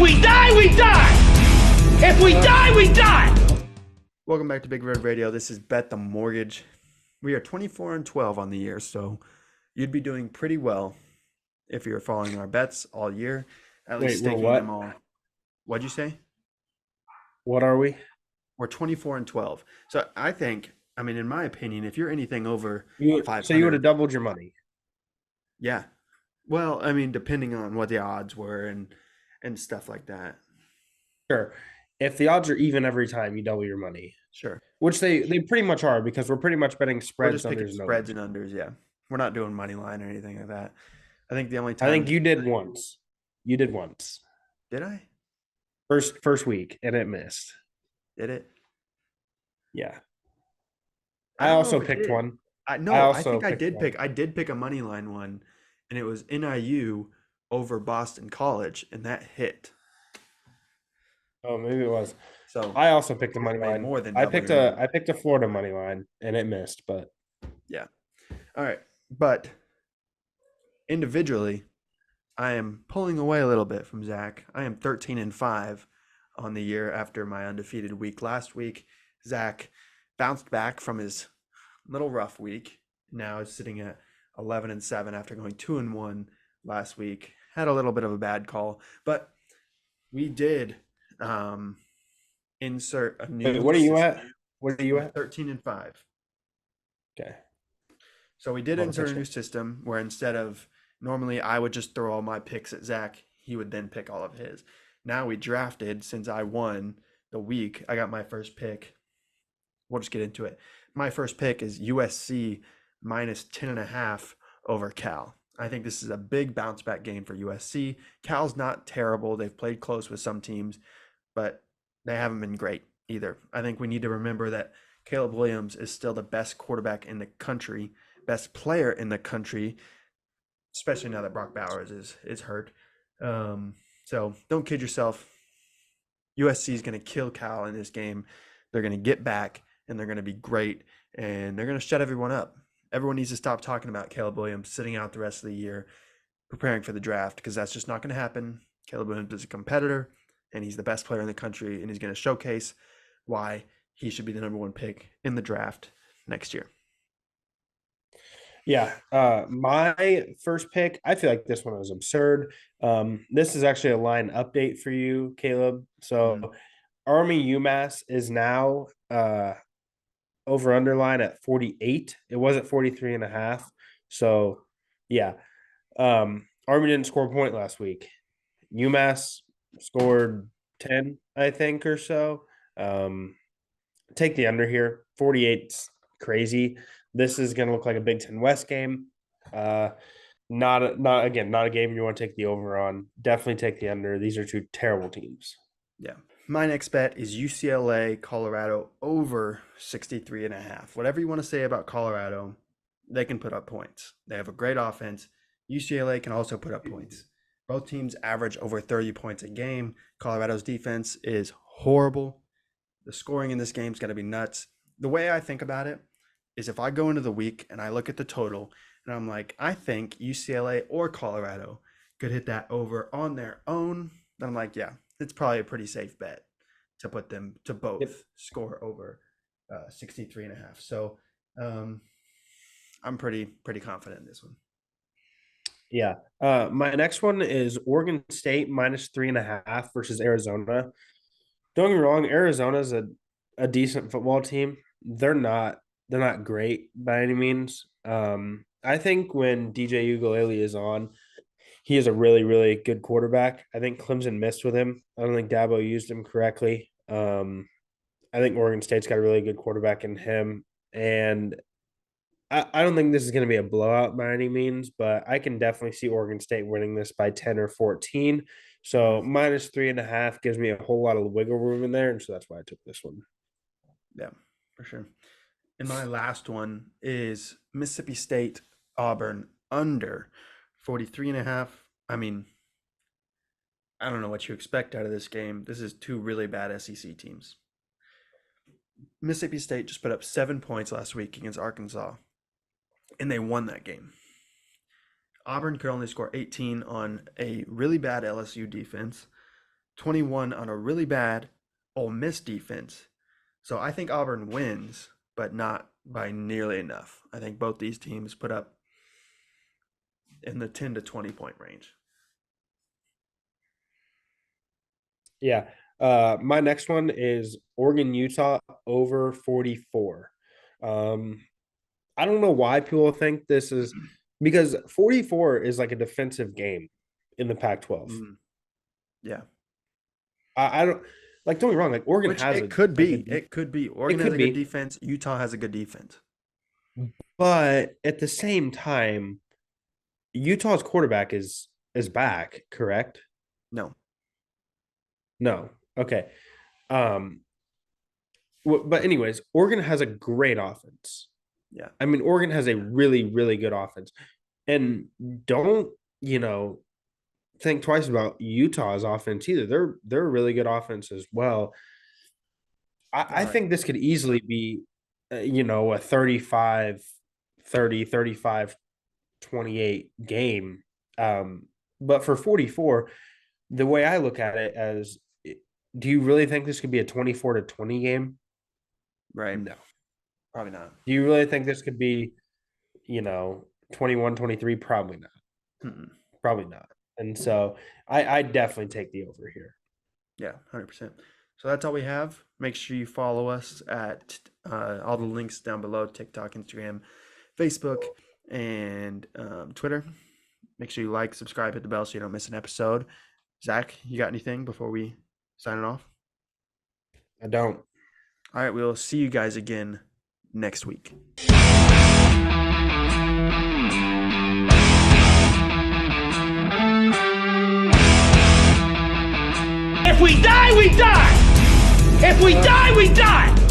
we die, we die. If we die, we die. Welcome back to Big Red Radio. This is Bet the Mortgage. We are 24-12 on the year, so you'd be doing pretty well if you're following our bets all year, at least Wait, we're staking what? them all. What'd you say? What are we? We're 24-12. So I think, in my opinion, if you're anything over So 500, you would have doubled your money. yeah. Well, depending on what the odds were and stuff like that. Sure. If the odds are even every time, you double your money. Sure. Which they pretty much are, because we're pretty much betting We're spreads, just picking unders, and spreads overs. and unders, yeah. We're not doing money line or anything like that. I think the only I time think you did once. You did once. did I? First week, and it missed. Did it? Yeah. I I don't know also if it picked did. one. I also think I picked did one. pick. I did pick a money line one, and it was NIU over Boston College, and that hit. Oh, maybe it was. So I also picked the money made line. more than I double picked your a money. I picked a Florida money line, and it missed. But Yeah. All right, but individually, I am pulling away a little bit from Zach. I am 13-5 on the year after my undefeated week last week. Zach bounced back from his little rough week. Now is sitting at 11-7 after going 2-1 last week. Had a little bit of a bad call, but we did insert a new. wait, what are you at? What are you at? 13-5. Okay. So we did Well, insert a picture. new system where instead of normally I would just throw all my picks at Zach, he would then pick all of his. Now we drafted, since I won the week, I got my first pick. We'll just get into it. My first pick is USC minus 10.5 over Cal. I think this is a big bounce back game for USC. Cal's not terrible. They've played close with some teams, but they haven't been great either. I think we need to remember that Caleb Williams is still the best quarterback in the country, best player in the country, especially now that Brock Bowers is hurt. So don't kid yourself. USC is going to kill Cal in this game. They're going to get back, and they're going to be great, and they're going to shut everyone up. Everyone needs to stop talking about Caleb Williams sitting out the rest of the year, preparing for the draft, because that's just not going to happen. Caleb Williams is a competitor, and he's the best player in the country, and he's going to showcase why he should be the number one pick in the draft next year. Yeah, my first pick, I feel like this one was absurd. This is actually a line update for you, Caleb. So Army UMass is now over underline at 48. It was at 43.5. So yeah. Army didn't score a point last week. UMass scored 10, I think, or so. Take the under here. 48's crazy. This is going to look like a Big Ten West game. Not a game you want to take the over on. Definitely take the under. These are two terrible teams. Yeah. My next bet is UCLA, Colorado over 63.5. Whatever you want to say about Colorado, they can put up points. They have a great offense. UCLA can also put up points. Both teams average over 30 points a game. Colorado's defense is horrible. The scoring in this game is going to be nuts. The way I think about it is if I go into the week and I look at the total and I'm like, I think UCLA or Colorado could hit that over on their own, then I'm like, yeah, it's probably a pretty safe bet to put them to both score over 63.5. So I'm pretty confident in this one. Yeah. My next one is Oregon State minus 3.5 versus Arizona. Don't get me wrong, Arizona's a decent football team. They're not great by any means. I think when DJ Ugalele is on, he is a really, really good quarterback. I think Clemson missed with him. I don't think Dabo used him correctly. I think Oregon State's got a really good quarterback in him. And I don't think this is going to be a blowout by any means, but I can definitely see Oregon State winning this by 10 or 14. So minus 3.5 gives me a whole lot of wiggle room in there. And so that's why I took this one. Yeah, for sure. And my last one is Mississippi State, Auburn under 43.5. I don't know what you expect out of this game. This is two really bad SEC teams. Mississippi State just put up 7 points last week against Arkansas, and they won that game. Auburn could only score 18 on a really bad LSU defense. 21 on a really bad Ole Miss defense. So I think Auburn wins, but not by nearly enough. I think both these teams put up in the 10 to 20 point range. Yeah. My next one is Oregon, Utah over 44. I don't know why people think this is because 44 is like a defensive game in the Pac-12. Yeah. I don't like. Don't get me wrong. Like Oregon Which has it could be. It could be. Oregon has could a be. good defense. Utah has a good defense. But at the same time, Utah's quarterback is back. Correct? No. No. Okay. But anyways, Oregon has a great offense. Yeah. I mean, Oregon has a really, really good offense. And don't, think twice about Utah's offense either. They're a really good offense as well. I think this could easily be, a 35, 30, 35, 28 game. But for 44, the way I look at it as, do you really think this could be a 24 to 20 game? Right. No. Probably not. Do you really think this could be, 21, 23? Probably not. Mm-mm. Probably not. And so I definitely take the over here. Yeah, 100%. So that's all we have. Make sure you follow us at all the links down below: TikTok, Instagram, Facebook, and Twitter. Make sure you like, subscribe, hit the bell so you don't miss an episode. Zach, you got anything before we sign it off? I don't. All right, we'll see you guys again next week. If we die, we die! If we die, we die!